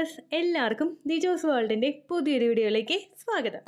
Viewers, എല്ലാവർക്കും ദിജോസ് വേൾഡിൻ്റെ പുതിയൊരു വീഡിയോയിലേക്ക് സ്വാഗതം.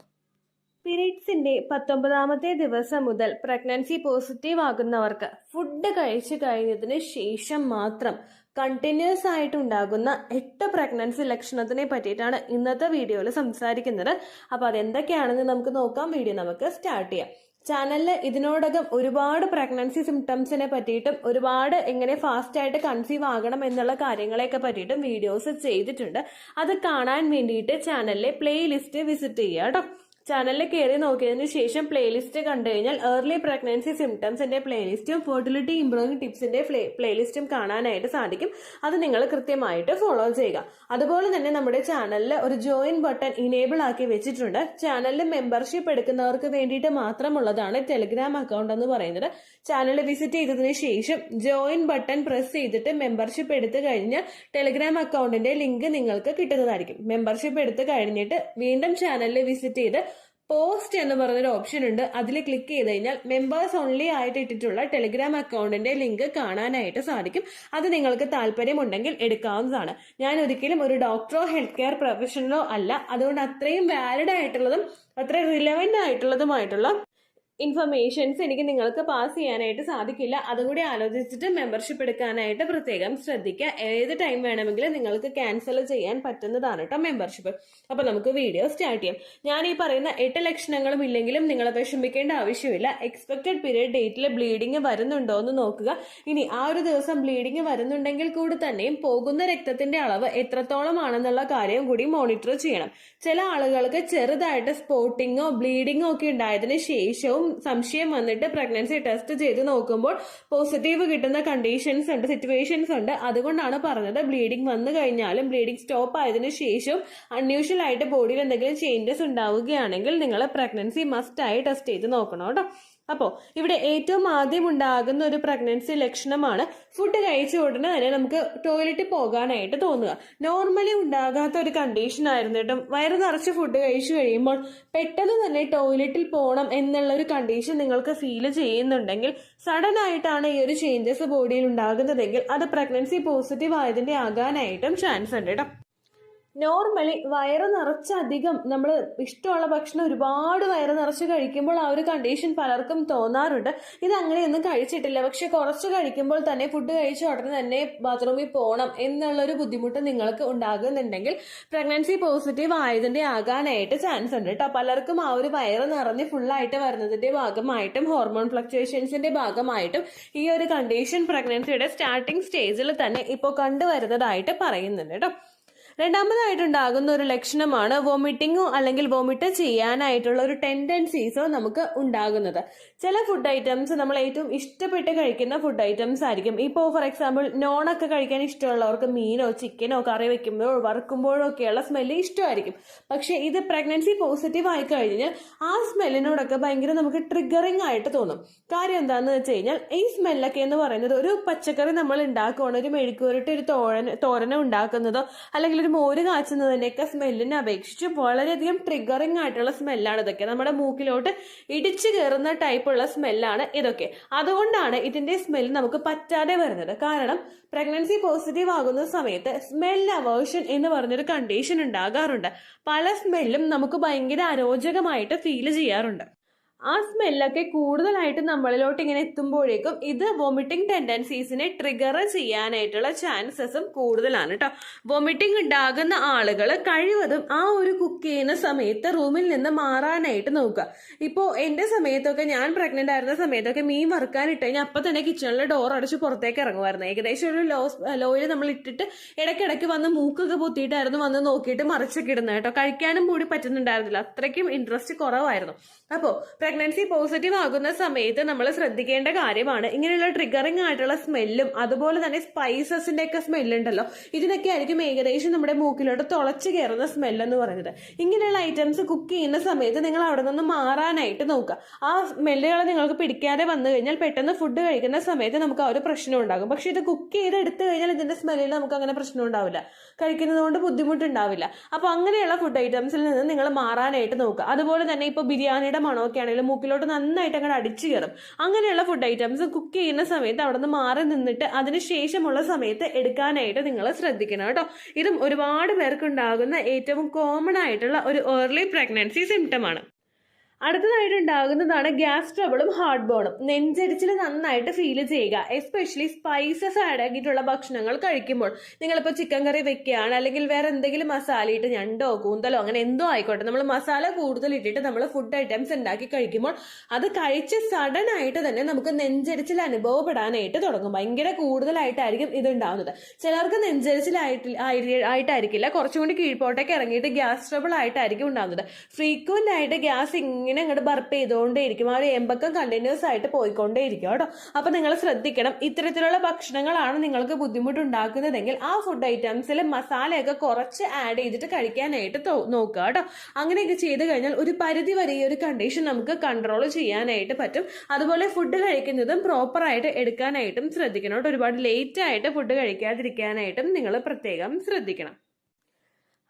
പീരീഡ്സിൻ്റെ 19ാമത്തെ ദിവസം മുതൽ പ്രഗ്നൻസി പോസിറ്റീവ് ആകുന്നവർക്ക് ഫുഡ് കഴിച്ചു കഴിഞ്ഞതിന് ശേഷം മാത്രം കണ്ടിന്യൂസ് ആയിട്ടുണ്ടാകുന്ന 8 പ്രഗ്നൻസി ലക്ഷണത്തിനെ പറ്റിയിട്ടാണ് ഇന്നത്തെ വീഡിയോയിൽ സംസാരിക്കുന്നത്. അപ്പോൾ അതെന്തൊക്കെയാണെന്ന് നമുക്ക് നോക്കാം. വീഡിയോ നമുക്ക് സ്റ്റാർട്ട് ചെയ്യാം. ചാനലിൽ ഇതിനോടകം ഒരുപാട് പ്രഗ്നൻസി സിംറ്റംസിനെ പറ്റിയിട്ടും ഒരുപാട് എങ്ങനെ ഫാസ്റ്റ് ആയിട്ട് കൺസീവ് ആകണം എന്നുള്ള കാര്യങ്ങളെയൊക്കെ പറ്റിയിട്ടും വീഡിയോസ് ചെയ്തിട്ടുണ്ട്. അത് കാണാൻ വേണ്ടിയിട്ട് ചാനലിലെ പ്ലേലിസ്റ്റ് വിസിറ്റ് ചെയ്യുക കേട്ടോ. ചാനലിൽ കയറി നോക്കിയതിനു ശേഷം പ്ലേലിസ്റ്റ് കണ്ടു കഴിഞ്ഞാൽ ഏർലി പ്രഗ്നൻസി സിംറ്റംസിന്റെ പ്ലേലിസ്റ്റും ഫെർട്ടിലിറ്റി ഇംപ്രൂവിംഗ് ടിപ്സിന്റെ പ്ലേലിസ്റ്റും കാണാനായിട്ട് സാധിക്കും. അത് നിങ്ങൾ കൃത്യമായിട്ട് ഫോളോ ചെയ്യുക. അതുപോലെ തന്നെ നമ്മുടെ ചാനലിൽ ഒരു ജോയിൻ ബട്ടൺ ഇനേബിൾ ആക്കി വെച്ചിട്ടുണ്ട്. ചാനലിൽ മെമ്പർഷിപ്പ് എടുക്കുന്നവർക്ക് വേണ്ടിയിട്ട് മാത്രമുള്ളതാണ് ടെലിഗ്രാം അക്കൗണ്ട് എന്ന് പറയുന്നത്. ചാനൽ വിസിറ്റ് ചെയ്തതിനു ശേഷം ജോയിൻ ബട്ടൺ പ്രസ് ചെയ്തിട്ട് മെമ്പർഷിപ്പ് എടുത്തു കഴിഞ്ഞാൽ ടെലിഗ്രാം അക്കൗണ്ടിന്റെ ലിങ്ക് നിങ്ങൾക്ക് കിട്ടുന്നതായിരിക്കും. മെമ്പർഷിപ്പ് എടുത്തു കഴിഞ്ഞിട്ട് വീണ്ടും ചാനലിൽ വിസിറ്റ് ചെയ്ത് പോസ്റ്റ് എന്ന് പറഞ്ഞൊരു ഓപ്ഷൻ ഉണ്ട്. അതിൽ ക്ലിക്ക് ചെയ്ത് കഴിഞ്ഞാൽ മെമ്പേഴ്സ് ഓൺലി ആയിട്ട് ഇട്ടിട്ടുള്ള ടെലിഗ്രാം അക്കൗണ്ടിന്റെ ലിങ്ക് കാണാനായിട്ട് സാധിക്കും. അത് നിങ്ങൾക്ക് താല്പര്യമുണ്ടെങ്കിൽ എടുക്കാവുന്നതാണ്. ഞാൻ ഒരിക്കലും ഒരു ഡോക്ടറോ ഹെൽത്ത് കെയർ പ്രൊഫഷണലോ അല്ല. അതുകൊണ്ട് അത്രയും വാലിഡ് ആയിട്ടുള്ളതും അത്രയും റിലവന്റ് ആയിട്ടുള്ളതുമായിട്ടുള്ള ഇൻഫർമേഷൻസ് എനിക്ക് നിങ്ങൾക്ക് പാസ് ചെയ്യാനായിട്ട് സാധിക്കില്ല. അതും കൂടി ആലോചിച്ചിട്ട് മെമ്പർഷിപ്പ് എടുക്കാനായിട്ട് പ്രത്യേകം ശ്രദ്ധിക്കുക. ഏത് ടൈം വേണമെങ്കിലും നിങ്ങൾക്ക് ക്യാൻസൽ ചെയ്യാൻ പറ്റുന്നതാണ് കേട്ടോ മെമ്പർഷിപ്പ്. അപ്പൊ നമുക്ക് വീഡിയോ സ്റ്റാർട്ട് ചെയ്യാം. ഞാൻ ഈ പറയുന്ന 8 ലക്ഷണങ്ങളും ഇല്ലെങ്കിലും നിങ്ങൾ വിഷമിക്കേണ്ട ആവശ്യമില്ല. എക്സ്പെക്റ്റഡ് പീരിയഡ് ഡേറ്റിൽ ബ്ലീഡിങ് വരുന്നുണ്ടോ എന്ന് നോക്കുക. ഇനി ആ ഒരു ദിവസം ബ്ലീഡിങ് വരുന്നുണ്ടെങ്കിൽ കൂടി തന്നെയും പോകുന്ന രക്തത്തിന്റെ അളവ് എത്രത്തോളം ആണെന്നുള്ള കാര്യം കൂടി മോണിറ്റർ ചെയ്യണം. ചില ആളുകൾക്ക് ചെറുതായിട്ട് സ്പോട്ടിങ്ങോ ബ്ലീഡിങ്ങോ ഒക്കെ ഉണ്ടായതിനു ശേഷവും സംശയം വന്നിട്ട് പ്രഗ്നൻസി ടെസ്റ്റ് ചെയ്ത് നോക്കുമ്പോൾ പോസിറ്റീവ് കിട്ടുന്ന കണ്ടീഷൻസ് ഉണ്ട്, സിറ്റുവേഷൻസ് ഉണ്ട്. അതുകൊണ്ടാണ് പറഞ്ഞത് ബ്ലീഡിംഗ് വന്നു കഴിഞ്ഞാലും ബ്ലീഡിംഗ് സ്റ്റോപ്പ് ആയതിനു ശേഷവും അൺയൂഷ്വൽ ആയിട്ട് ബോഡിയിൽ എന്തെങ്കിലും ചേഞ്ചസ് ഉണ്ടാവുകയാണെങ്കിൽ നിങ്ങൾ പ്രഗ്നൻസി മസ്റ്റ് ആയി ടെസ്റ്റ് ചെയ്ത് നോക്കണം കേട്ടോ. അപ്പോൾ ഇവിടെ ഏറ്റവും ആദ്യം ഉണ്ടാകുന്ന ഒരു പ്രഗ്നൻസി ലക്ഷണമാണ് ഫുഡ് കഴിച്ച ഉടനെ തന്നെ നമുക്ക് ടോയ്ലറ്റിൽ പോകാനായിട്ട് തോന്നുക. നോർമലി ഉണ്ടാകാത്ത ഒരു കണ്ടീഷൻ ആയിരുന്നിട്ടും വയറ് നിറച്ച് ഫുഡ് കഴിച്ചു കഴിയുമ്പോൾ പെട്ടെന്ന് തന്നെ ടോയ്ലറ്റിൽ പോകണം എന്നുള്ള ഒരു കണ്ടീഷൻ നിങ്ങൾക്ക് ഫീൽ ചെയ്യുന്നുണ്ടെങ്കിൽ, സഡൻ ആയിട്ടാണ് ഈ ഒരു ചേഞ്ചസ് ബോഡിയിൽ ഉണ്ടാകുന്നതെങ്കിൽ അത് പ്രഗ്നൻസി പോസിറ്റീവ് ആയതിന്റെ ആകാനായിട്ടും ചാൻസ് ഉണ്ട് കേട്ടോ. നോർമലി വയറ് നിറച്ചധികം നമ്മൾ ഇഷ്ടമുള്ള ഭക്ഷണം ഒരുപാട് വയറ് നിറച്ച് കഴിക്കുമ്പോൾ ആ ഒരു കണ്ടീഷൻ പലർക്കും തോന്നാറുണ്ട്. ഇത് അങ്ങനെയൊന്നും കഴിച്ചിട്ടില്ല, പക്ഷെ കുറച്ച് കഴിക്കുമ്പോൾ തന്നെ ഫുഡ് കഴിച്ച ഉടനെ തന്നെ ബാത്റൂമിൽ പോകണം എന്നുള്ളൊരു ബുദ്ധിമുട്ട് നിങ്ങൾക്ക് ഉണ്ടാകുന്നുണ്ടെങ്കിൽ പ്രഗ്നൻസി പോസിറ്റീവ് ആയതിന്റെ ആകാനായിട്ട് ചാൻസ് ഉണ്ട് കേട്ടോ. പലർക്കും ആ ഒരു വയറ് നിറഞ്ഞ് ഫുള്ളായിട്ട് വരുന്നതിന്റെ ഭാഗമായിട്ടും ഹോർമോൺ ഫ്ലക്ച്വേഷൻസിന്റെ ഭാഗമായിട്ടും ഈ ഒരു കണ്ടീഷൻ പ്രഗ്നൻസിയുടെ സ്റ്റാർട്ടിംഗ് സ്റ്റേജിൽ തന്നെ ഇപ്പോൾ കണ്ടുവരുന്നതായിട്ട് പറയുന്നുണ്ട് കേട്ടോ. രണ്ടാമതായിട്ടുണ്ടാകുന്ന ഒരു ലക്ഷണമാണ് വോമിറ്റിങ്ങോ അല്ലെങ്കിൽ വോമിറ്റ് ചെയ്യാനായിട്ടുള്ള ഒരു ടെൻഡൻസീസോ നമുക്ക് ഉണ്ടാകുന്നത്. ചില ഫുഡ് ഐറ്റംസ് നമ്മൾ ഏറ്റവും ഇഷ്ടപ്പെട്ട് കഴിക്കുന്ന ഫുഡ് ഐറ്റംസ് ആയിരിക്കും. ഇപ്പോൾ ഫോർ എക്സാമ്പിൾ നോണൊക്കെ കഴിക്കാൻ ഇഷ്ടമുള്ളവർക്ക് മീനോ ചിക്കനോ കറി വെക്കുമ്പോഴോ വറുക്കുമ്പോഴോ ഒക്കെയുള്ള സ്മെല്ല് ഇഷ്ടമായിരിക്കും. പക്ഷെ ഇത് പ്രഗ്നൻസി പോസിറ്റീവ് ആയി കഴിഞ്ഞാൽ ആ സ്മെല്ലിനോടൊക്കെ ഭയങ്കര നമുക്ക് ട്രിഗറിങ് ആയിട്ട് തോന്നും. കാര്യം എന്താണെന്ന് വെച്ച് കഴിഞ്ഞാൽ ഈ സ്മെല്ലൊക്കെ എന്ന് പറയുന്നത് ഒരു പച്ചക്കറി നമ്മൾ ഉണ്ടാക്കുകയാണ്, ഒരു മെഴുക്കുവരട്ടി ഒരു തോരന ഉണ്ടാക്കുന്നതോ അല്ലെങ്കിൽ ഒരു മോര് കാച്ചുന്നതിന്റെയൊക്കെ സ്മെല്ലിനെ അപേക്ഷിച്ച് വളരെയധികം ട്രിഗറിങ് ആയിട്ടുള്ള സ്മെല്ലാണ് ഇതൊക്കെ. നമ്മുടെ മൂക്കിലോട്ട് ഇടിച്ചു കയറുന്ന ടൈപ്പുള്ള സ്മെല്ലാണ് ഇതൊക്കെ. അതുകൊണ്ടാണ് ഇതിന്റെ സ്മെല്ല് നമുക്ക് പറ്റാതെ വരുന്നത്. കാരണം പ്രഗ്നൻസി പോസിറ്റീവ് ആകുന്ന സമയത്ത് സ്മെൽ അവേർഷൻ എന്ന് പറഞ്ഞൊരു കണ്ടീഷൻ ഉണ്ടാകാറുണ്ട്. പല സ്മെല്ലും നമുക്ക് ഭയങ്കര അരോചകമായിട്ട് ഫീൽ ചെയ്യാറുണ്ട്. ആ സ്മെല്ലൊക്കെ കൂടുതലായിട്ട് നമ്മളിലോട്ട് ഇങ്ങനെ എത്തുമ്പോഴേക്കും ഇത് വോമിറ്റിംഗ് ടെൻഡൻസീസിനെ ട്രിഗർ ചെയ്യാനായിട്ടുള്ള ചാൻസസും കൂടുതലാണ് കേട്ടോ. വോമിറ്റിംഗ് ഉണ്ടാകുന്ന ആളുകൾ കഴിവതും ആ ഒരു കുക്ക് ചെയ്യുന്ന സമയത്ത് റൂമിൽ നിന്ന് മാറാനായിട്ട് നോക്കുക. ഇപ്പോൾ എൻ്റെ സമയത്തൊക്കെ, ഞാൻ പ്രഗ്നന്റ് ആയിരുന്ന സമയത്തൊക്കെ മീൻ വറുക്കാൻ ഇട്ട് കഴിഞ്ഞാൽ അപ്പം തന്നെ കിച്ചണിലെ ഡോർ അടച്ച് പുറത്തേക്ക് ഇറങ്ങുമായിരുന്നു. ഏകദേശം ഒരു ലോയിൽ നമ്മൾ ഇട്ടിട്ട് ഇടയ്ക്കിടയ്ക്ക് വന്ന് മൂക്കൊക്കെ പൊത്തിയിട്ടായിരുന്നു വന്ന് നോക്കിയിട്ട് മറിച്ചൊക്കെ ഇടുന്നത് കേട്ടോ. കഴിക്കാനും കൂടി പറ്റുന്നുണ്ടായിരുന്നില്ല, അത്രയ്ക്കും ഇൻട്രസ്റ്റ് കുറവായിരുന്നു. അപ്പോൾ പ്രഗ്നൻസി പോസിറ്റീവ് ആകുന്ന സമയത്ത് നമ്മൾ ശ്രദ്ധിക്കേണ്ട കാര്യമാണ് ഇങ്ങനെയുള്ള ട്രിഗറിങ് ആയിട്ടുള്ള സ്മെല്ലും അതുപോലെ തന്നെ സ്പൈസസിന്റെ ഒക്കെ സ്മെല്ലുണ്ടല്ലോ, ഇതിനൊക്കെ ആയിരിക്കും ഏകദേശം നമ്മുടെ മൂക്കിലോട്ട് തുളച്ചു കയറുന്ന സ്മെല്ലെന്ന് പറയുന്നത്. ഇങ്ങനെയുള്ള ഐറ്റംസ് കുക്ക് ചെയ്യുന്ന സമയത്ത് നിങ്ങൾ അവിടെ നിന്ന് മാറാനായിട്ട് നോക്കുക. ആ സ്മെല്ലുകൾ നിങ്ങൾക്ക് പിടിക്കാതെ വന്നു കഴിഞ്ഞാൽ പെട്ടെന്ന് ഫുഡ് കഴിക്കുന്ന സമയത്ത് നമുക്ക് ആ ഒരു പ്രശ്നം ഉണ്ടാകും. പക്ഷെ ഇത് കുക്ക് ചെയ്ത് എടുത്തു കഴിഞ്ഞാൽ ഇതിന്റെ സ്മെല്ലിൽ നമുക്ക് അങ്ങനെ പ്രശ്നം ഉണ്ടാവില്ല, കഴിക്കുന്നത് കൊണ്ട് ബുദ്ധിമുട്ടുണ്ടാവില്ല. അപ്പൊ അങ്ങനെയുള്ള ഫുഡ് ഐറ്റംസിൽ നിന്ന് നിങ്ങൾ മാറാനായിട്ട് നോക്കുക. അതുപോലെ തന്നെ ഇപ്പൊ ബിരിയാണിയുടെ മണമൊക്കെ ആണെങ്കിലും അല്ലെങ്കിൽ മൂക്കിലോട്ട് നന്നായിട്ട് അങ്ങോട്ട് അടിച്ചു കയറും. അങ്ങനെയുള്ള ഫുഡ് ഐറ്റംസ് കുക്ക് ചെയ്യുന്ന സമയത്ത് അവിടെ നിന്ന് മാറി നിന്നിട്ട് അതിനുശേഷമുള്ള സമയത്ത് എടുക്കാനായിട്ട് നിങ്ങൾ ശ്രദ്ധിക്കണം കേട്ടോ. ഇതും ഒരുപാട് പേർക്കുണ്ടാകുന്ന ഏറ്റവും കോമൺ ആയിട്ടുള്ള ഒരു ഏർലി പ്രഗ്നൻസി സിംറ്റം ആണ്. അടുത്തതായിട്ട് ഉണ്ടാകുന്നതാണ് ഗ്യാസ് ട്രബിളും ഹാർട്ട് ബേണും. നെഞ്ചരിച്ചിൽ നന്നായിട്ട് ഫീൽ ചെയ്യുക, എസ്പെഷ്യലി സ്പൈസസ് ആഡ് ആക്കിയിട്ടുള്ള ഭക്ഷണങ്ങൾ കഴിക്കുമ്പോൾ. നിങ്ങളിപ്പോൾ ചിക്കൻ കറി വെക്കുകയാണ്, അല്ലെങ്കിൽ വേറെ എന്തെങ്കിലും മസാല ഇട്ട് ഞണ്ടോ കൂന്തലോ അങ്ങനെ എന്തോ ആയിക്കോട്ടെ, നമ്മൾ മസാല കൂടുതൽ ഇട്ടിട്ട് നമ്മൾ ഫുഡ് ഐറ്റംസ് ഉണ്ടാക്കി കഴിക്കുമ്പോൾ അത് കഴിച്ച് സഡൻ ആയിട്ട് തന്നെ നമുക്ക് നെഞ്ചരിച്ചിൽ അനുഭവപ്പെടാനായിട്ട് തുടങ്ങും. ഭയങ്കര കൂടുതലായിട്ടായിരിക്കും ഇത് ഉണ്ടാവുന്നത്. ചിലർക്ക് നെഞ്ചരിച്ചിലായിട്ടായിരിക്കില്ല, കുറച്ചും കൂടി കീഴ്പോട്ടേക്ക് ഇറങ്ങിയിട്ട് ഗ്യാസ് ട്രബിൾ ആയിട്ടായിരിക്കും ഉണ്ടാകുന്നത്. ഫ്രീക്വന്റ് ആയിട്ട് ഗ്യാസ് ഇങ്ങനെ അങ്ങോട്ട് ബർപ്പ് ചെയ്തുകൊണ്ടേയിരിക്കും, ആ ഒരു എമ്പക്കം കണ്ടിന്യൂസ് ആയിട്ട് പോയിക്കൊണ്ടേയിരിക്കും കേട്ടോ. അപ്പൊ നിങ്ങൾ ശ്രദ്ധിക്കണം, ഇത്തരത്തിലുള്ള ഭക്ഷണങ്ങളാണ് നിങ്ങൾക്ക് ബുദ്ധിമുട്ടുണ്ടാക്കുന്നതെങ്കിൽ ആ ഫുഡ് ഐറ്റംസിൽ മസാലയൊക്കെ കുറച്ച് ആഡ് ചെയ്തിട്ട് കഴിക്കാനായിട്ട് നോക്കുക കേട്ടോ. അങ്ങനെയൊക്കെ ചെയ്ത് കഴിഞ്ഞാൽ ഒരു പരിധി വരെ ഈ ഒരു കണ്ടീഷൻ നമുക്ക് കൺട്രോൾ ചെയ്യാനായിട്ട് പറ്റും. അതുപോലെ ഫുഡ് കഴിക്കുന്നതും പ്രോപ്പറായിട്ട് എടുക്കാനായിട്ടും ശ്രദ്ധിക്കണം കേട്ടോ. ഒരുപാട് ലേറ്റ് ആയിട്ട് ഫുഡ് കഴിക്കാതിരിക്കാനായിട്ടും നിങ്ങൾ പ്രത്യേകം ശ്രദ്ധിക്കണം.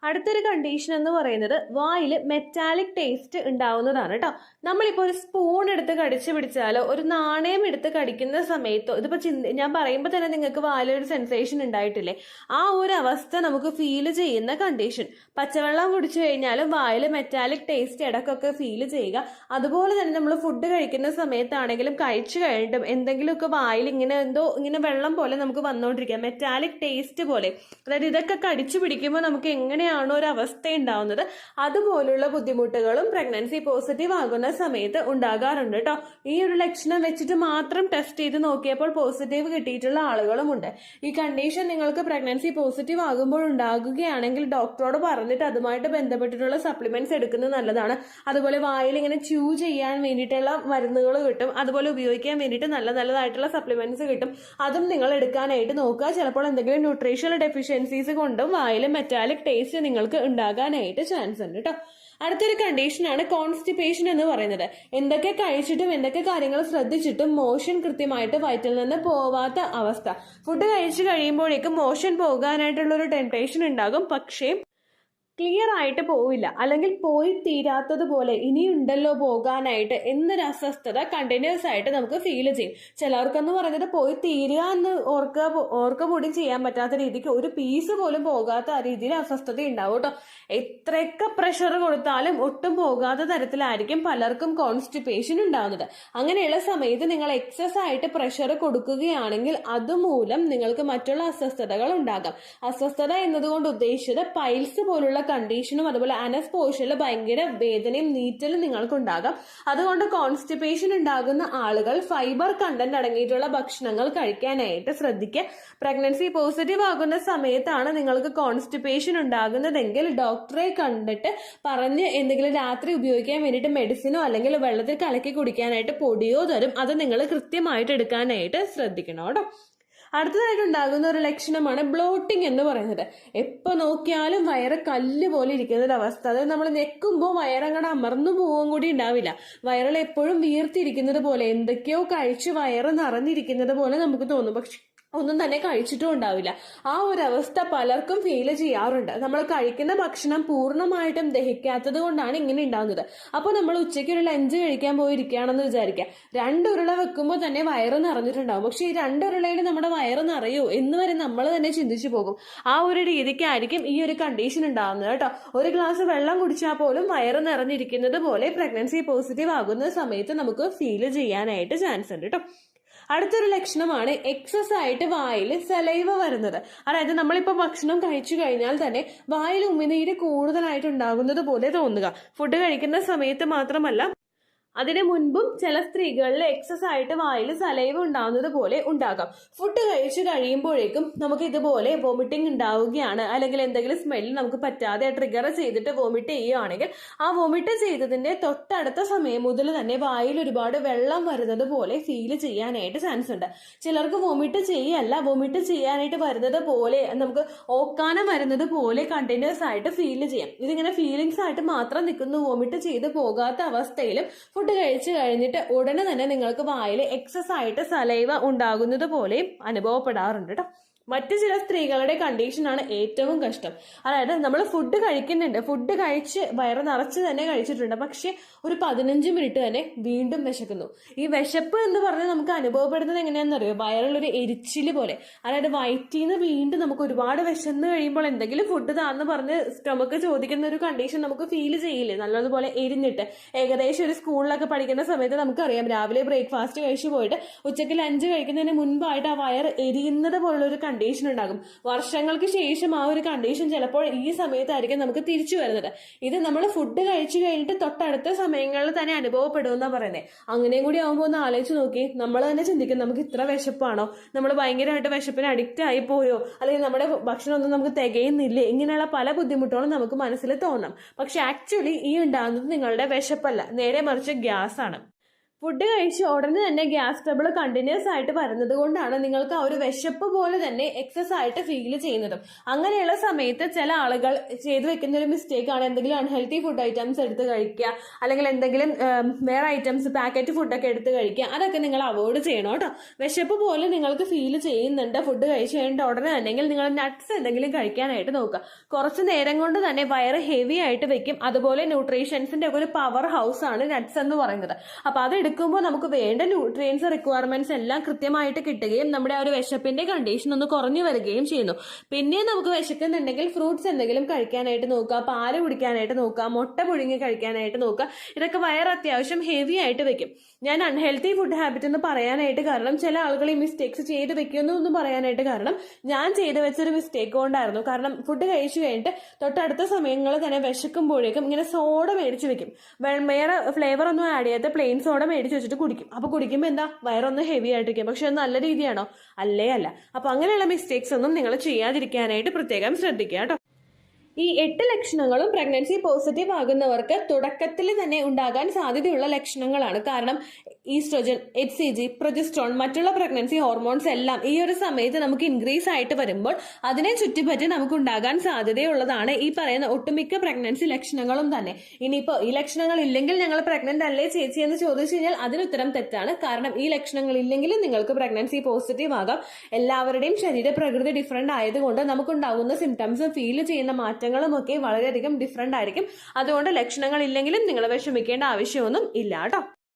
അടുത്തൊരു കണ്ടീഷൻ എന്ന് പറയുന്നത് വായിൽ മെറ്റാലിക് ടേസ്റ്റ് ഉണ്ടാവുന്നതാണ് കേട്ടോ. നമ്മളിപ്പോൾ ഒരു സ്പൂൺ എടുത്ത് കടിച്ചു പിടിച്ചാലോ ഒരു നാണയം എടുത്ത് കടിക്കുന്ന സമയത്തോ, ഇതിപ്പോൾ ഞാൻ പറയുമ്പോൾ തന്നെ നിങ്ങൾക്ക് വായിലൊരു സെൻസേഷൻ ഉണ്ടായിട്ടില്ലേ, ആ ഒരു അവസ്ഥ നമുക്ക് ഫീൽ ചെയ്യുന്ന കണ്ടീഷൻ. പച്ചവെള്ളം കുടിച്ചു കഴിഞ്ഞാലും വായിൽ മെറ്റാലിക് ടേസ്റ്റ് ഇടയ്ക്കൊക്കെ ഫീൽ ചെയ്യുക. അതുപോലെ തന്നെ നമ്മൾ ഫുഡ് കഴിക്കുന്ന സമയത്താണെങ്കിലും കഴിച്ചു കഴിഞ്ഞിട്ടും എന്തെങ്കിലുമൊക്കെ വായിൽ ഇങ്ങനെ വെള്ളം പോലെ നമുക്ക് വന്നുകൊണ്ടിരിക്കുക, മെറ്റാലിക് ടേസ്റ്റ് പോലെ. അതായത് ഇതൊക്കെ കടിച്ചു പിടിക്കുമ്പോൾ നമുക്ക് എങ്ങനെയാണോ ഒരു അവസ്ഥ ഉണ്ടാവുന്നത്, അതുപോലുള്ള ബുദ്ധിമുട്ടുകളും പ്രഗ്നൻസി പോസിറ്റീവ് ആകുന്ന സമയത്ത് ഉണ്ടാകാറുണ്ട് കേട്ടോ. ഈ ഒരു ലക്ഷണം വെച്ചിട്ട് മാത്രം ടെസ്റ്റ് ചെയ്ത് നോക്കിയപ്പോൾ പോസിറ്റീവ് കിട്ടിയിട്ടുള്ള ആളുകളും ഉണ്ട്. ഈ കണ്ടീഷൻ നിങ്ങൾക്ക് പ്രഗ്നൻസി പോസിറ്റീവ് ആകുമ്പോൾ ഉണ്ടാകുകയാണെങ്കിൽ ഡോക്ടറോട് പറഞ്ഞിട്ട് അതുമായിട്ട് ബന്ധപ്പെട്ടിട്ടുള്ള സപ്ലിമെന്റ്സ് എടുക്കുന്നത് നല്ലതാണ്. അതുപോലെ വായിൽ ഇങ്ങനെ ച്യൂ ചെയ്യാൻ വേണ്ടിയിട്ടുള്ള മരുന്നുകൾ കിട്ടും, അതുപോലെ ഉപയോഗിക്കാൻ വേണ്ടിയിട്ട് നല്ലതായിട്ടുള്ള സപ്ലിമെന്റ്സ് കിട്ടും. അതും നിങ്ങൾ എടുക്കാനായിട്ട് നോക്കുക. ചിലപ്പോൾ എന്തെങ്കിലും ന്യൂട്രീഷണൽ ഡെഫിഷ്യൻസീസ് കൊണ്ടും വായിൽ മെറ്റാലിക് ടേസ്റ്റ് നിങ്ങൾക്ക് ഉണ്ടാകാനായിട്ട് ചാൻസ് ഉണ്ട് കേട്ടോ. അടുത്തൊരു കണ്ടീഷനാണ് കോൺസ്റ്റിപ്പേഷൻ എന്ന് പറയുന്നത്. എന്തൊക്കെ കഴിച്ചിട്ടും എന്തൊക്കെ കാര്യങ്ങൾ ശ്രദ്ധിച്ചിട്ടും മോഷൻ കൃത്യമായിട്ട് വയറ്റിൽ നിന്ന് പോവാത്ത അവസ്ഥ. ഫുഡ് കഴിച്ചു കഴിയുമ്പോഴേക്കും മോഷൻ പോകാനായിട്ടുള്ള ഒരു ടെംപ്ടേഷൻ ഉണ്ടാകും, പക്ഷേ ക്ലിയർ ആയിട്ട് പോവില്ല, അല്ലെങ്കിൽ പോയി തീരാത്തതുപോലെ ഇനിയുണ്ടല്ലോ പോകാനായിട്ട് എന്നൊരു അസ്വസ്ഥത കണ്ടിന്യൂസ് ആയിട്ട് നമുക്ക് ഫീൽ ചെയ്യും. ചിലർക്കെന്ന് പറയുന്നത് പോയി തീരുക എന്ന് ഓർക്ക കൂടി ചെയ്യാൻ പറ്റാത്ത രീതിക്ക് ഒരു പീസ് പോലും പോകാത്ത രീതിയിൽ അസ്വസ്ഥത ഉണ്ടാവും കേട്ടോ. എത്രയൊക്കെ പ്രഷർ കൊടുത്താലും ഒട്ടും പോകാത്ത തരത്തിലായിരിക്കും പലർക്കും കോൺസ്റ്റിപ്പേഷൻ ഉണ്ടാവുന്നത്. അങ്ങനെയുള്ള സമയത്ത് നിങ്ങൾ എക്സസ് ആയിട്ട് പ്രഷർ കൊടുക്കുകയാണെങ്കിൽ അതുമൂലം നിങ്ങൾക്ക് മറ്റുള്ള അസ്വസ്ഥതകൾ ഉണ്ടാകാം. അസ്വസ്ഥത എന്നതുകൊണ്ട് ഉദ്ദേശിച്ചത് പൈൽസ് പോലുള്ള കണ്ടീഷനും അതുപോലെ അനസ് പോർഷനിൽ ഭയങ്കര വേദനയും നീറ്റലും നിങ്ങൾക്കുണ്ടാകാം. അതുകൊണ്ട് കോൺസ്റ്റിപ്പേഷൻ ഉണ്ടാകുന്ന ആളുകൾ ഫൈബർ കണ്ടന്റ് അടങ്ങിയിട്ടുള്ള ഭക്ഷണങ്ങൾ കഴിക്കാനായിട്ട് ശ്രദ്ധിക്കുക. പ്രഗ്നൻസി പോസിറ്റീവ് ആകുന്ന സമയത്താണ് നിങ്ങൾക്ക് കോൺസ്റ്റിപ്പേഷൻ ഉണ്ടാകുന്നതെങ്കിൽ ഡോക്ടറെ കണ്ടിട്ട് പറഞ്ഞ് എന്തെങ്കിലും രാത്രി ഉപയോഗിക്കാൻ വേണ്ടിയിട്ട് മെഡിസിനോ അല്ലെങ്കിൽ വെള്ളത്തിൽ കലക്കി കുടിക്കാനായിട്ട് പൊടിയോ തരും. അത് നിങ്ങൾ കൃത്യമായിട്ട് എടുക്കാനായിട്ട് ശ്രദ്ധിക്കണം കേട്ടോ. അടുത്തതായിട്ട് ഉണ്ടാകുന്ന ഒരു ലക്ഷണമാണ് ബ്ലോട്ടിംഗ് എന്ന് പറയുന്നത്. എപ്പോൾ നോക്കിയാലും വയറ് കല്ല് പോലെ ഇരിക്കുന്ന ഒരു അവസ്ഥ. അതായത് നമ്മൾ ഞെക്കുമ്പോൾ വയറങ്ങടെ അമർന്നു പോകാൻ കൂടി ഉണ്ടാവില്ല. വയറിൽ എപ്പോഴും വീർത്തിരിക്കുന്നത് പോലെ, എന്തൊക്കെയോ കഴിച്ച് വയറ് നിറഞ്ഞിരിക്കുന്നത് പോലെ നമുക്ക് തോന്നും, പക്ഷെ ഒന്നും തന്നെ കഴിച്ചിട്ടും ഉണ്ടാവില്ല. ആ ഒരു അവസ്ഥ പലർക്കും ഫീൽ ചെയ്യാറുണ്ട്. നമ്മൾ കഴിക്കുന്ന ഭക്ഷണം പൂർണ്ണമായിട്ടും ദഹിക്കാത്തത് കൊണ്ടാണ് ഇങ്ങനെ ഉണ്ടാകുന്നത്. അപ്പോൾ നമ്മൾ ഉച്ചയ്ക്ക് ഒരു ലഞ്ച് കഴിക്കാൻ പോയിരിക്കുകയാണെന്ന് വിചാരിക്കുക, 2 ഉരുള വെക്കുമ്പോൾ തന്നെ വയറ് നിറഞ്ഞിട്ടുണ്ടാവും. പക്ഷെ ഈ 2 ഉരുളയിൽ നമ്മുടെ വയറ് നിറയോ എന്ന് വരെ നമ്മൾ തന്നെ ചിന്തിച്ചു പോകും. ആ ഒരു രീതിക്കായിരിക്കും ഈ ഒരു കണ്ടീഷൻ ഉണ്ടാകുന്നത് കേട്ടോ. ഒരു ഗ്ലാസ് വെള്ളം കുടിച്ചാൽ പോലും വയറ് നിറഞ്ഞിരിക്കുന്നത് പോലെ പ്രഗ്നൻസി പോസിറ്റീവ് ആകുന്ന സമയത്ത് നമുക്ക് ഫീൽ ചെയ്യാനായിട്ട് ചാൻസ് ഉണ്ട് കേട്ടോ. അടുത്തൊരു ലക്ഷണമാണ് എക്സസ് ആയിട്ട് വായിൽ സലൈവ വരുന്നത്. അതായത് നമ്മളിപ്പോൾ ഭക്ഷണം കഴിച്ചു കഴിഞ്ഞാൽ തന്നെ വായിൽ ഉമിനീര് കൂടുതലായിട്ട് ഉണ്ടാകുന്നത് പോലെ തോന്നുക. ഫുഡ് കഴിക്കുന്ന സമയത്ത് മാത്രമല്ല, അതിനു മുൻപും ചില സ്ത്രീകളിൽ എക്സസ് ആയിട്ട് വായിൽ സലൈവ ഉണ്ടാകുന്നത് പോലെ ഉണ്ടാകാം. ഫുഡ് കഴിച്ചു കഴിയുമ്പോഴേക്കും നമുക്ക് ഇതുപോലെ വോമിറ്റിംഗ് ഉണ്ടാവുകയാണ്, അല്ലെങ്കിൽ എന്തെങ്കിലും സ്മെല്ല് നമുക്ക് പറ്റാതെ ട്രിഗർ ചെയ്തിട്ട് വോമിറ്റ് ചെയ്യുകയാണെങ്കിൽ ആ വോമിറ്റ് ചെയ്തതിന്റെ തൊട്ടടുത്ത സമയം മുതൽ തന്നെ വായിൽ ഒരുപാട് വെള്ളം വരുന്നത് പോലെ ഫീൽ ചെയ്യാനായിട്ട് ചാൻസ് ഉണ്ട്. ചിലർക്ക് വോമിറ്റ് ചെയ്യാനായിട്ട് വരുന്നത് പോലെ, നമുക്ക് ഓക്കാനം വരുന്നത് പോലെ കണ്ടിന്യൂസ് ആയിട്ട് ഫീൽ ചെയ്യാം. ഇതിങ്ങനെ ഫീലിങ്സ് ആയിട്ട് മാത്രം നിൽക്കുന്നു, വോമിറ്റ് ചെയ്ത് പോകാത്ത അവസ്ഥയിലും ഫുഡ് കഴിച്ചു കഴിഞ്ഞിട്ട് ഉടനെ തന്നെ നിങ്ങൾക്ക് വായിൽ എക്സസ് ആയിട്ട് സലൈവ ഉണ്ടാകുന്നത് പോലെയും അനുഭവപ്പെടാറുണ്ട് കേട്ടോ. മറ്റു ചില സ്ത്രീകളുടെ കണ്ടീഷനാണ് ഏറ്റവും കഷ്ടം. അതായത് നമ്മൾ ഫുഡ് കഴിക്കുന്നുണ്ട്, ഫുഡ് കഴിച്ച് വയറ് നിറച്ച് തന്നെ കഴിച്ചിട്ടുണ്ട്, പക്ഷെ ഒരു 15 മിനിറ്റ് തന്നെ വീണ്ടും വിശക്കുന്നു. ഈ വിശപ്പ് എന്ന് പറഞ്ഞാൽ നമുക്ക് അനുഭവപ്പെടുന്നത് എങ്ങനെയാണെന്നറിയോ? വയറിലൊരു എരിച്ചില് പോലെ. അതായത് വയറ്റിന്ന് വീണ്ടും നമുക്ക് ഒരുപാട് വിശന്ന് കഴിയുമ്പോൾ എന്തെങ്കിലും ഫുഡ് താന്ന് പറഞ്ഞ് സ്റ്റൊമക്ക് ചോദിക്കുന്ന ഒരു കണ്ടീഷൻ നമുക്ക് ഫീൽ ചെയ്യില്ലേ? നല്ലതുപോലെ എരിഞ്ഞിട്ട്. ഏകദേശം ഒരു സ്കൂളിലൊക്കെ പഠിക്കുന്ന സമയത്ത് നമുക്കറിയാം, രാവിലെ ബ്രേക്ക്ഫാസ്റ്റ് കഴിച്ചു പോയിട്ട് ഉച്ചയ്ക്ക് ലഞ്ച് കഴിക്കുന്നതിന് മുൻപായിട്ട് ആ വയറ് എരിയുന്നത് പോലുള്ള ഒരു കണ്ടീഷൻ ഉണ്ടാകും. വർഷങ്ങൾക്ക് ശേഷം ആ ഒരു കണ്ടീഷൻ ചിലപ്പോൾ ഈ സമയത്തായിരിക്കും നമുക്ക് തിരിച്ചു വരുന്നത്. ഇത് നമ്മൾ ഫുഡ് കഴിച്ചു കഴിഞ്ഞിട്ട് തൊട്ടടുത്ത സമയങ്ങളിൽ തന്നെ അനുഭവപ്പെടുമെന്നാ പറയുന്നത്. അങ്ങനെയും കൂടി ആകുമ്പോൾ ഒന്ന് ആലോചിച്ച് നോക്കി, നമ്മൾ തന്നെ ചിന്തിക്കും, നമുക്ക് ഇത്ര വിശപ്പാണോ, നമ്മൾ ഭയങ്കരമായിട്ട് വിശപ്പിന് അഡിക്റ്റ് ആയി പോയോ, അല്ലെങ്കിൽ നമ്മുടെ ഭക്ഷണം ഒന്നും നമുക്ക് തികയുന്നില്ലേ, ഇങ്ങനെയുള്ള പല ബുദ്ധിമുട്ടുകളും നമുക്ക് മനസ്സിൽ തോന്നാം. പക്ഷെ ആക്ച്വലി ഈ ഉണ്ടാകുന്നത് നിങ്ങളുടെ വിശപ്പല്ല, നേരെ മറിച്ച് ഗ്യാസ് ആണ്. ഫുഡ് കഴിച്ച് ഉടനെ തന്നെ ഗ്യാസ് ട്രബിൾ കണ്ടിന്യൂസ് ആയിട്ട് വരുന്നത് കൊണ്ടാണ് നിങ്ങൾക്ക് ആ ഒരു വിശപ്പ് പോലെ തന്നെ എക്സസ് ആയിട്ട് ഫീൽ ചെയ്യുന്നതും. അങ്ങനെയുള്ള സമയത്ത് ചില ആളുകൾ ചെയ്തു വെക്കുന്ന ഒരു മിസ്റ്റേക്ക് ആണ് എന്തെങ്കിലും അൺഹെൽത്തി ഫുഡ് ഐറ്റംസ് എടുത്ത് കഴിക്കുക, അല്ലെങ്കിൽ എന്തെങ്കിലും വേറെ ഐറ്റംസ് പാക്കറ്റ് ഫുഡൊക്കെ എടുത്ത് കഴിക്കുക. അതൊക്കെ നിങ്ങൾ അവോയ്ഡ് ചെയ്യണം കേട്ടോ. വിശപ്പ് പോലെ നിങ്ങൾക്ക് ഫീൽ ചെയ്യുന്നുണ്ട് ഫുഡ് കഴിച്ച് കഴിഞ്ഞിട്ട് ഉടനെ തന്നെങ്കിൽ നിങ്ങൾ നട്ട്സ് എന്തെങ്കിലും കഴിക്കാനായിട്ട് നോക്കുക. കുറച്ച് നേരം കൊണ്ട് തന്നെ വയറ് ഹെവി ആയിട്ട് വെക്കും. അതുപോലെ ന്യൂട്രീഷൻസിന്റെ ഒക്കെ ഒരു പവർ ഹൗസ് ആണ് നട്ട്സ് എന്ന് പറയുന്നത്. അപ്പൊ അത് എടുക്കുമ്പോൾ നമുക്ക് വേണ്ട ന്യൂട്രിയൻസ് റിക്വയർമെന്റ്സ് എല്ലാം കൃത്യമായിട്ട് കിട്ടുകയും നമ്മുടെ ആ ഒരു വിശപ്പിന്റെ കണ്ടീഷൻ ഒന്ന് കുറഞ്ഞു വരികയും ചെയ്യുന്നു. പിന്നെ നമുക്ക് വിശക്കുന്നുണ്ടെങ്കിൽ ഫ്രൂട്ട്സ് എന്തെങ്കിലും കഴിക്കാനായിട്ട് നോക്കുക, പാല് കുടിക്കാനായിട്ട് നോക്കുക, മുട്ട പുഴുങ്ങി കഴിക്കാനായിട്ട് നോക്കുക. ഇതൊക്കെ വയർ അത്യാവശ്യം ഹെവി ആയിട്ട് വെക്കും. ഞാൻ അൺഹെൽത്തി ഫുഡ് ഹാബിറ്റ് എന്ന് പറയാനായിട്ട് കാരണം, ചില ആളുകൾ ഈ മിസ്റ്റേക്സ് ചെയ്ത് വെക്കുന്നു എന്ന് പറയാനായിട്ട് കാരണം, ഞാൻ ചെയ്തു വെച്ചൊരു മിസ്റ്റേക്ക് കൊണ്ടായിരുന്നു. കാരണം ഫുഡ് കഴിച്ചു കഴിഞ്ഞിട്ട് തൊട്ടടുത്ത സമയങ്ങളിൽ തന്നെ വിശക്കുമ്പോഴേക്കും ഇങ്ങനെ സോഡ മേടിച്ച് വെക്കും. വേറെ ഫ്ലേവർ ഒന്നും ആഡ് ചെയ്യാത്ത പ്ലെയിൻ സോഡ മേടിച്ച് വെച്ചിട്ട് കുടിക്കും. അപ്പൊ കുടിക്കുമ്പോൾ എന്താ, വയറൊന്ന് ഹെവി ആയിട്ടിരിക്കും. പക്ഷെ അത് നല്ല രീതിയാണോ? അല്ലേ അല്ല. അപ്പൊ അങ്ങനെയുള്ള മിസ്റ്റേക്സ് ഒന്നും നിങ്ങൾ ചെയ്യാതിരിക്കാനായിട്ട് പ്രത്യേകം ശ്രദ്ധിക്കുക കേട്ടോ. ഈ 8 ലക്ഷണങ്ങളും പ്രഗ്നൻസി പോസിറ്റീവ് ആകുന്നവർക്ക് തുടക്കത്തിൽ തന്നെ ഉണ്ടാകാൻ സാധ്യതയുള്ള ലക്ഷണങ്ങളാണ്. കാരണം ഈസ്ട്രോജൻ, HCG, പ്രൊജസ്ട്രോൺ, മറ്റുള്ള പ്രഗ്നൻസി ഹോർമോൺസ് എല്ലാം ഈ ഒരു സമയത്ത് നമുക്ക് ഇൻക്രീസ് ആയിട്ട് വരുമ്പോൾ അതിനെ ചുറ്റിപ്പറ്റി നമുക്ക് ഉണ്ടാകാൻ സാധ്യതയുള്ളതാണ് ഈ പറയുന്ന ഒട്ടുമിക്ക പ്രഗ്നൻസി ലക്ഷണങ്ങളും തന്നെ. ഇനിയിപ്പോൾ ഈ ലക്ഷണങ്ങൾ ഇല്ലെങ്കിൽ ഞങ്ങൾ പ്രഗ്നന്റ് അല്ലേ ചേച്ചി എന്ന് ചോദിച്ചു കഴിഞ്ഞാൽ അതിനുത്തരം തെറ്റാണ്. കാരണം ഈ ലക്ഷണങ്ങൾ ഇല്ലെങ്കിലും നിങ്ങൾക്ക് പ്രഗ്നൻസി പോസിറ്റീവ് ആകാം. എല്ലാവരുടെയും ശരീര പ്രകൃതി ഡിഫറെന്റ് ആയതുകൊണ്ട് നമുക്കുണ്ടാകുന്ന സിംറ്റംസും ഫീൽ ചെയ്യുന്ന മാറ്റങ്ങളും ഒക്കെ വളരെയധികം ഡിഫറെന്റ് ആയിരിക്കും. അതുകൊണ്ട് ലക്ഷണങ്ങൾ ഇല്ലെങ്കിലും നിങ്ങൾ വിഷമിക്കേണ്ട ആവശ്യമൊന്നും ഇല്ല കേട്ടോ.